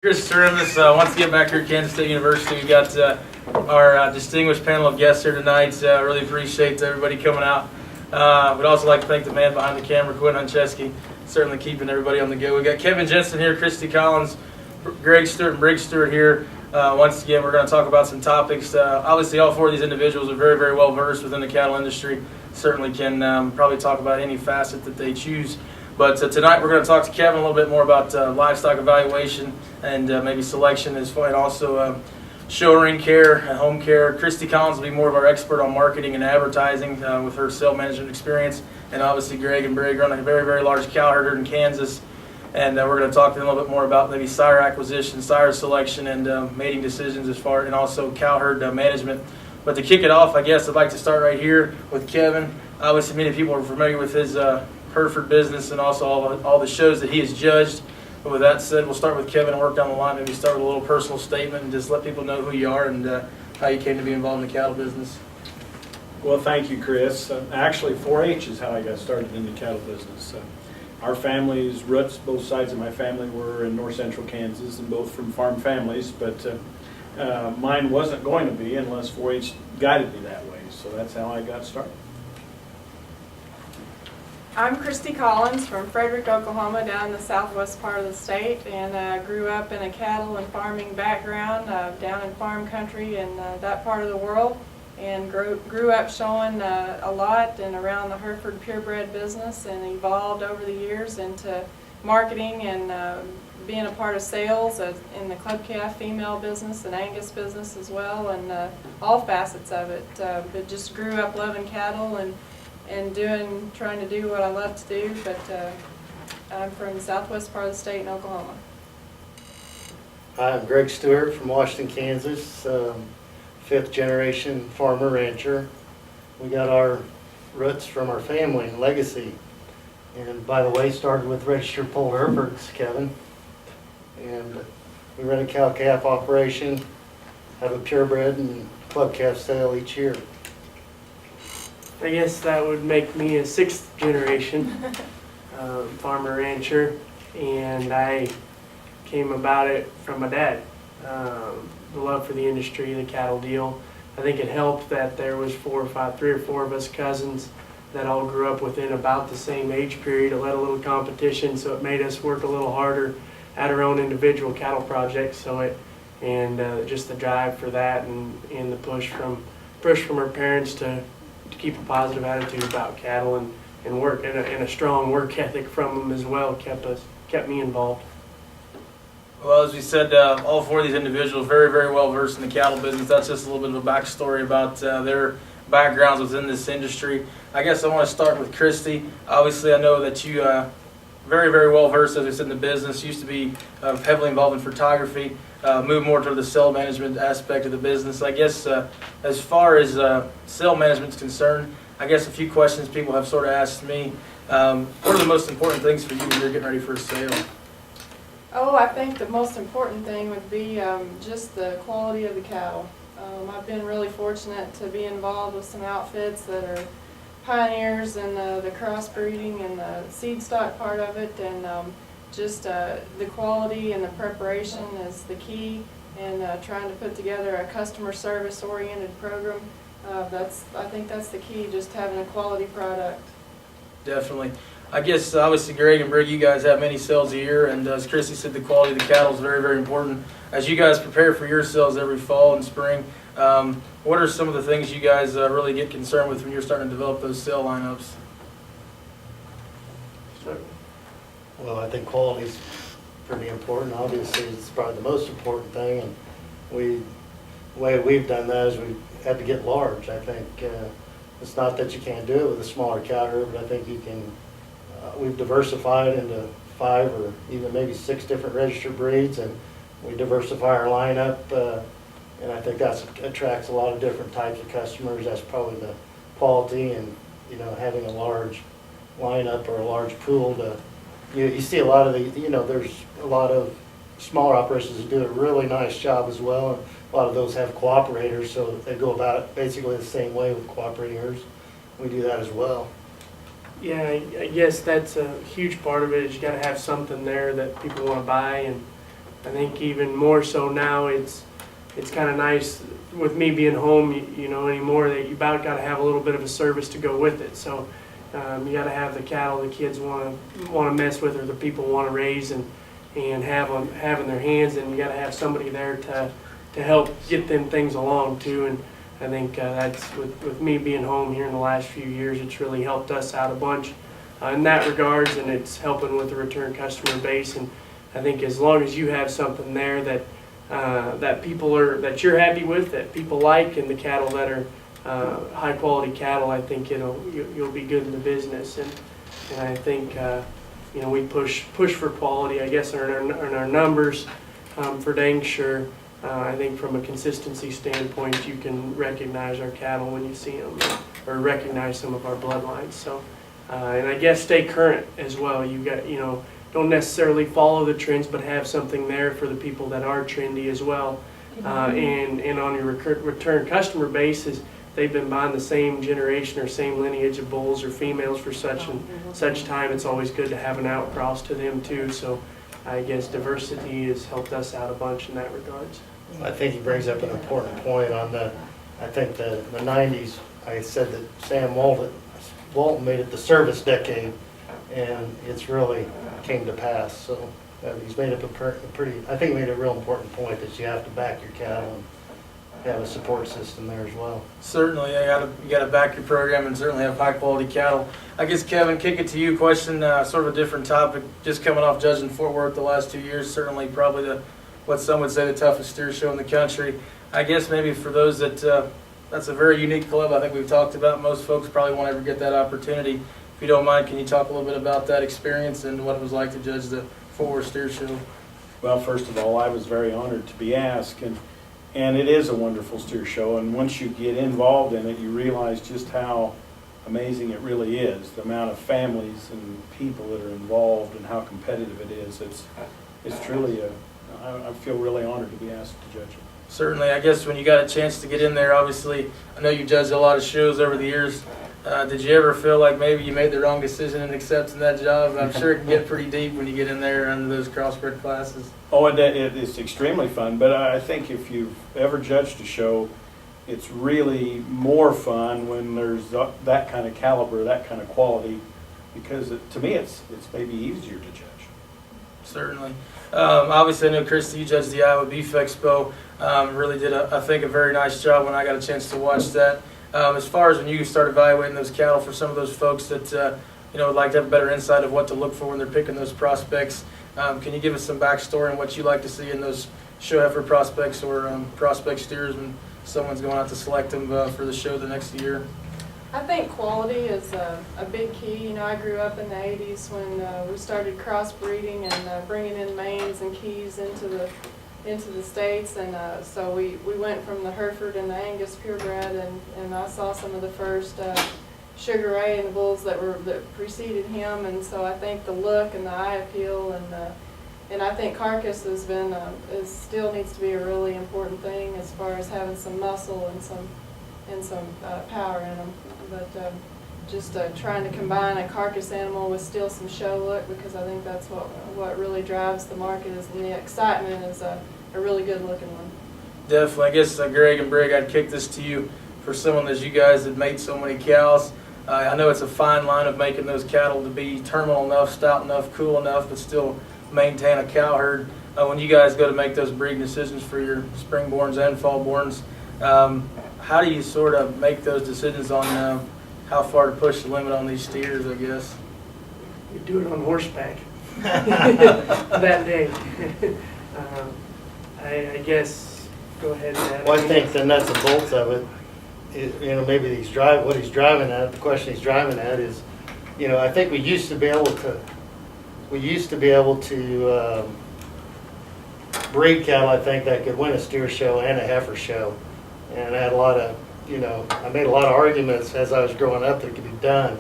Chris Turimus, once again back here at Kansas State University. We got our distinguished panel of guests here tonight. Really appreciate everybody coming out. We'd also like to thank the man behind the camera, Quinn Huncheski, certainly keeping everybody on the go. We got Kevin Jensen here, Christy Collins, Greg Stewart, and Briggs Stewart here. Once again, we're going to talk about some topics. Obviously, all four of these individuals are very, very well versed within the cattle industry. Certainly can probably talk about any facet that they choose. But tonight we're going to talk to Kevin a little bit more about livestock evaluation and maybe selection as far, and also showering care and home care. Christy Collins will be more of our expert on marketing and advertising with her sale management experience. And obviously Greg and Brig run a very, very large cow herder in Kansas. And we're going to talk to them a little bit more about maybe sire acquisition, sire selection, and mating decisions as far, and also cow herd management. But to kick it off, I guess I'd like to start right here with Kevin. Obviously many people are familiar with his Hereford business and also all the shows that he has judged. But with that said, we'll start with Kevin and work down the line. Maybe start with a little personal statement and just let people know who you are and how you came to be involved in the cattle business. Well, thank you, Chris. Actually, 4-H is how I got started in the cattle business. Our family's roots, both sides of my family, were in north central Kansas, and both from farm families, but mine wasn't going to be unless 4-H guided me that way. So that's how I got started. I'm Christy Collins from Frederick, Oklahoma, down in the southwest part of the state, and grew up in a cattle and farming background down in farm country in that part of the world, and grew up showing a lot and around the Hereford purebred business, and evolved over the years into marketing and being a part of sales in the club calf female business and Angus business as well, and all facets of it. But just grew up loving cattle and trying to do what I love to do, but I'm from the southwest part of the state in Oklahoma. I'm Greg Stewart from Washington, Kansas, fifth generation farmer rancher. We got our roots from our family and legacy. And by the way, started with registered polled Herefords, Kevin. And we run a cow-calf operation, have a purebred and club calf sale each year. I guess that would make me a sixth generation farmer rancher, and I came about it from my dad. The love for the industry, the cattle deal. I think it helped that there was 3 or 4 of us cousins that all grew up within about the same age period. It led a little competition, so it made us work a little harder at our own individual cattle projects. Just the drive for that and the push from our parents to keep a positive attitude about cattle and work and a strong work ethic from them as well kept me involved. Well, as we said, all four of these individuals very, very well versed in the cattle business. That's just a little bit of a backstory about their backgrounds within this industry. I guess I want to start with Christy. Obviously, I know that you very, very well versed, as I said, in the business. Used to be heavily involved in photography. Moved more toward the sale management aspect of the business. I guess as far as sale management is concerned, I guess a few questions people have sort of asked me. What are the most important things for you when you're getting ready for a sale? Oh, I think the most important thing would be just the quality of the cattle. I've been really fortunate to be involved with some outfits that are pioneers in the crossbreeding and the seed stock part of it, and just the quality and the preparation is the key, and trying to put together a customer service oriented program. I think that's the key, just having a quality product. Definitely. I guess obviously Greg and Brig, you guys have many sales a year, and as Christy said, the quality of the cattle is very, very important. As you guys prepare for your sales every fall and spring, what are some of the things you guys really get concerned with when you're starting to develop those sale lineups? Well, I think quality is pretty important. Obviously, it's probably the most important thing. And the way we've done that is we had to get large. I think it's not that you can't do it with a smaller cow herd, but I think you can. We've diversified into 5 or even maybe 6 different registered breeds, and we diversify our lineup. And I think that attracts a lot of different types of customers. That's probably the quality, and having a large lineup or a large pool to. You see a lot of there's a lot of smaller operations that do a really nice job as well. And a lot of those have cooperators, so they go about it basically the same way with cooperators. We do that as well. Yeah, I guess that's a huge part of it. Is you got to have something there that people want to buy, and I think even more so now, it's kind of nice with me being home, you know, anymore, that you about got to have a little bit of a service to go with it. So you got to have the cattle the kids want to mess with, or the people want to raise and have in their hands, and you got to have somebody there to help get them things along too. And I think that's with me being home here in the last few years, it's really helped us out a bunch in that regards, and it's helping with the return customer base. And I think as long as you have something there that that you're happy with, that people like, and the cattle that are high quality cattle, I think you'll be good in the business. And I think you know, we push for quality, I guess, in our numbers for dang sure. I think from a consistency standpoint, you can recognize our cattle when you see them, or recognize some of our bloodlines. So, and I guess stay current as well. You got, you know, don't necessarily follow the trends, but have something there for the people that are trendy as well. And on your return customer base, is they've been buying the same generation or same lineage of bulls or females for such and such time. It's always good to have an outcross to them too. So I guess diversity has helped us out a bunch in that regards. I think he brings up an important point on I think the 90s, I said that Sam Walton made it the service decade, and it's really came to pass. So he's made up a pretty, I think he made a real important point that you have to back your cattle and have a support system there as well. Certainly, you got to back your program and certainly have high quality cattle. I guess, Kevin, kick it to you. Question, sort of a different topic. Just coming off judging Fort Worth the last 2 years, certainly probably what some would say the toughest steer show in the country. I guess maybe for those that's a very unique club. I think we've talked about. Most folks probably won't ever get that opportunity. If you don't mind, can you talk a little bit about that experience and what it was like to judge the Fort Worth Steer Show? Well, first of all, I was very honored to be asked, and it is a wonderful steer show. And once you get involved in it, you realize just how amazing it really is. The amount of families and people that are involved and how competitive it is. It's truly I feel really honored to be asked to judge it. Certainly, I guess when you got a chance to get in there, obviously, I know you judged a lot of shows over the years. Did you ever feel like maybe you made the wrong decision in accepting that job? I'm sure it can get pretty deep when you get in there under those crossbred classes. Oh, it's extremely fun, but I think if you've ever judged a show, it's really more fun when there's that kind of caliber, that kind of quality, because to me it's maybe easier to judge. Certainly. Obviously, I know, Christy, you judged the Iowa Beef Expo. Really did, I think, a very nice job when I got a chance to watch that. As far as when you start evaluating those cattle for some of those folks that would like to have a better insight of what to look for when they're picking those prospects, can you give us some backstory on what you like to see in those show heifer prospects or prospect steers when someone's going out to select them for the show the next year? I think quality is a big key. You know, I grew up in the 80s when we started crossbreeding and bringing in mains and keys into the States, and so we went from the Hereford and the Angus purebred, and I saw some of the first Sugar Ray and the bulls that preceded him, and so I think the look and the eye appeal and I think carcass has been still needs to be a really important thing as far as having some muscle and some power in them, but just trying to combine a carcass animal with still some show look, because I think that's what really drives the market, and the excitement is a really good looking one. Definitely. I guess, Greg and Brig, I'd kick this to you for someone as you guys have made so many cows. I know it's a fine line of making those cattle to be terminal enough, stout enough, cool enough, but still maintain a cow herd. When you guys go to make those breeding decisions for your springborns and fallborns, how do you sort of make those decisions on how far to push the limit on these steers, I guess? You do it on horseback that day. I guess, go ahead and add. Well, I think the nuts and bolts of it, maybe what he's driving at, the question he's driving at is, I think we used to be able to breed cattle, I think, that could win a steer show and a heifer show. And I had I made a lot of arguments as I was growing up that it could be done.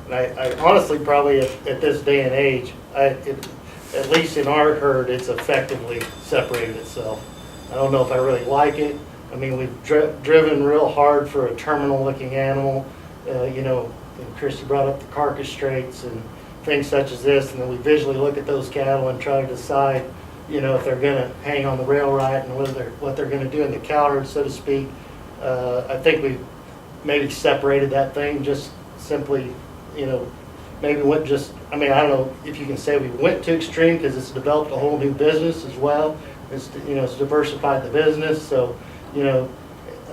And I honestly, probably at this day and age, at least in our herd, it's effectively separated itself. I don't know if I really like it. I mean, we've driven real hard for a terminal-looking animal. And Christy brought up the carcass traits and things such as this, and then we visually look at those cattle and try to decide, you know, if they're gonna hang on the rail right and what they're gonna do in the cow herd, so to speak. I think we maybe separated that thing, just simply, you know, maybe went just, I mean, I don't know if you can say we went too extreme because it's developed a whole new business as well. It's, you know, it's diversified the business, so, you know,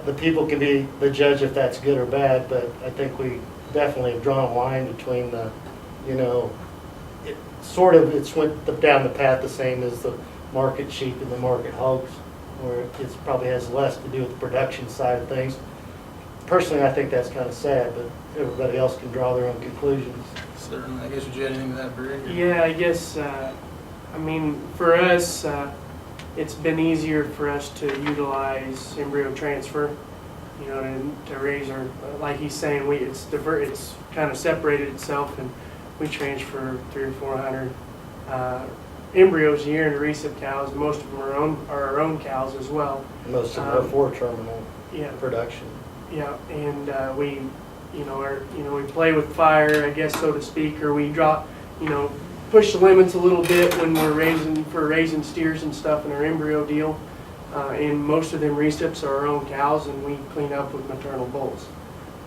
the people can be the judge if that's good or bad, but I think we definitely have drawn a line between the, you know, it's went down the path the same as the market sheep and the market hogs, where it probably has less to do with the production side of things. Personally, I think that's kind of sad, but everybody else can draw their own conclusions. Certainly. I guess would you add anything to that, Bree? Yeah, I guess, I mean, for us, it's been easier for us to utilize embryo transfer, you know, to raise our, like he's saying, it's kind of separated itself, and we transfer 300 or 400 embryos a year into recip cows. And most of them are our own cows as well. Most of them are for terminal Yeah. production. Yeah, and we, we play with fire, I guess, so to speak, or we drop, push the limits a little bit when we're raising steers and stuff in our embryo deal. And most of them recips are our own cows, and we clean up with maternal bulls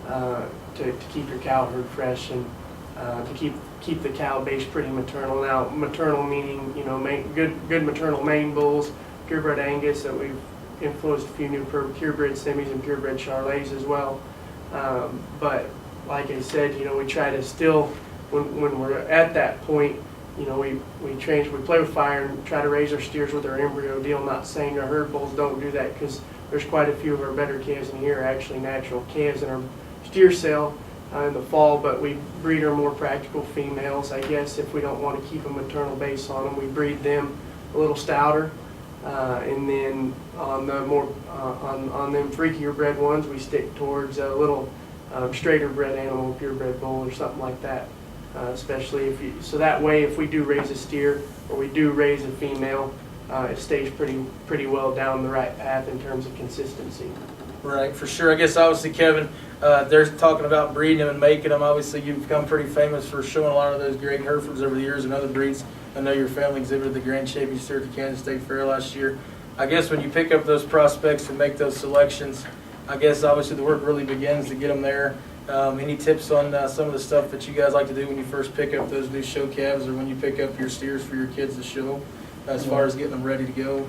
to keep your cow herd fresh and to keep the cow base pretty maternal. Now, maternal meaning, good maternal main bulls, purebred Angus that we've influenced a few new purebred semis and purebred Charolais as well. But like I said, we try to still, when we're at that point, we play with fire and try to raise our steers with our embryo deal. Not saying our herd bulls don't do that, because there's quite a few of our better calves in here are actually natural calves in our steer sale in the fall, but we breed our more practical females, I guess. If we don't want to keep a maternal base on them, we breed them a little stouter. And then on the more on them freakier bred ones, we stick towards a little straighter bred animal, purebred bull or something like that. Especially so that way, if we do raise a steer or we do raise a female, it stays pretty well down the right path in terms of consistency. Right, for sure. I guess obviously, Kevin, they're talking about breeding them and making them. Obviously, you've become pretty famous for showing a lot of those great Herefords over the years and other breeds. I know your family exhibited the Grand Champion Steer at the Kansas State Fair last year. I guess when you pick up those prospects and make those selections, I guess obviously the work really begins to get them there. Any tips on some of the stuff that you guys like to do when you first pick up those new show calves or when you pick up your steers for your kids to show, as far as getting them ready to go?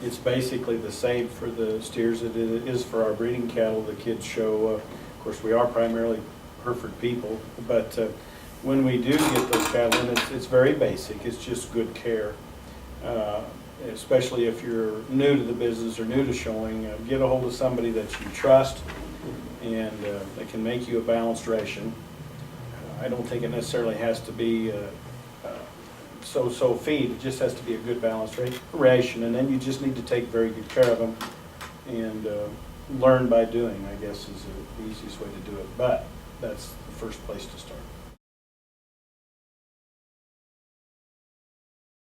It's basically the same for the steers that it is for our breeding cattle. The kids show, of course, we are primarily Hereford people, but when we do get those cattle in, it's very basic. It's just good care. Especially if you're new to the business or new to showing, get a hold of somebody that you trust and that can make you a balanced ration. I don't think it necessarily has to be so feed. It just has to be a good balanced ration, and then you just need to take very good care of them and learn by doing, I guess, is the easiest way to do it. But that's the first place to start.